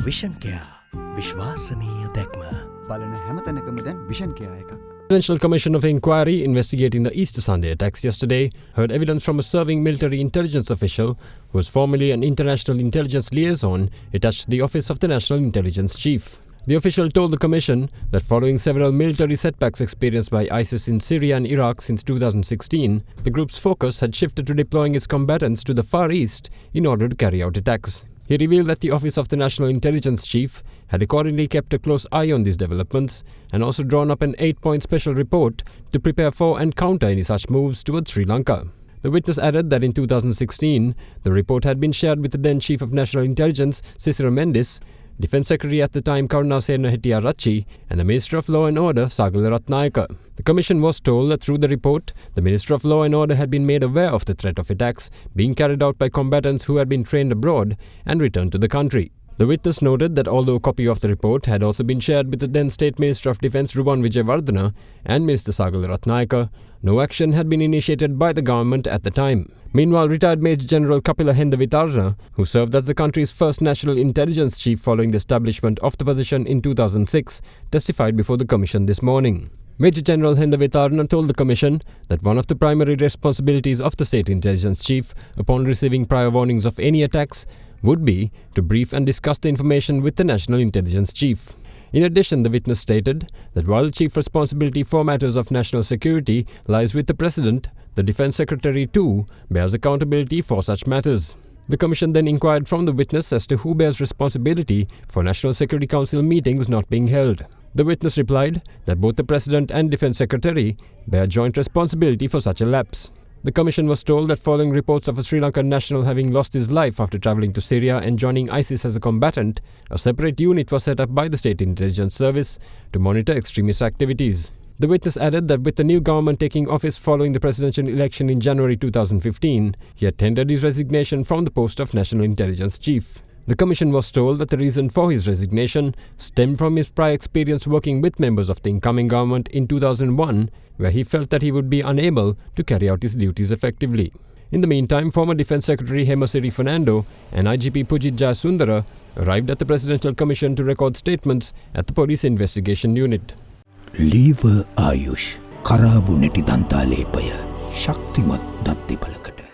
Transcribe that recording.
Vision Care. විශ්වාසනීය දැක්ම. බලන හැමතැනකම දැන් Vision Care එකක්. Presidential Commission of Inquiry investigating the Easter Sunday attacks yesterday heard evidence from a serving military intelligence official who was formerly an international intelligence liaison attached to the Office of the National Intelligence Chief. The official told the Commission that following several military setbacks experienced by ISIS in Syria and Iraq since 2016, the group's focus had shifted to deploying its combatants to the Far East in order to carry out attacks. He revealed that the Office of the National Intelligence Chief had accordingly kept a close eye on these developments and also drawn up an 8-point special report to prepare for and counter any such moves towards Sri Lanka. The witness added that in 2016, the report had been shared with the then Chief of National Intelligence, Cicero Mendis, Defence Secretary at the time Karunasena Hettiarachchi, and the Minister of Law and Order Sagala Ratnayaka. The Commission was told that through the report, the Minister of Law and Order had been made aware of the threat of attacks being carried out by combatants who had been trained abroad and returned to the country. The witness noted that although a copy of the report had also been shared with the then State Minister of Defence Ruwan Wijewardena and Minister Sagala Ratnayaka, no action had been initiated by the government at the time. Meanwhile, retired Major General Kapila Hendavitarana, who served as the country's first national intelligence chief following the establishment of the position in 2006, testified before the Commission this morning. Major General Hendavitarana told the Commission that one of the primary responsibilities of the State Intelligence Chief, upon receiving prior warnings of any attacks, would be to brief and discuss the information with the National Intelligence Chief. In addition, the witness stated that while the chief responsibility for matters of national security lies with the President, the Defence Secretary too bears accountability for such matters. The Commission then inquired from the witness as to who bears responsibility for National Security Council meetings not being held. The witness replied that both the President and Defence Secretary bear joint responsibility for such a lapse. The Commission was told that following reports of a Sri Lankan national having lost his life after travelling to Syria and joining ISIS as a combatant, a separate unit was set up by the State Intelligence Service to monitor extremist activities. The witness added that with the new government taking office following the presidential election in January 2015, he had tendered his resignation from the post of National Intelligence Chief. The Commission was told that the reason for his resignation stemmed from his prior experience working with members of the incoming government in 2001, where he felt that he would be unable to carry out his duties effectively. In the meantime, former Defence Secretary Hemasiri Fernando and IGP Pujit Jayasundara arrived at the Presidential Commission to record statements at the Police Investigation Unit. Lever Ayush Karabu Neti Dantalepaya Shaktimat Datti Palakata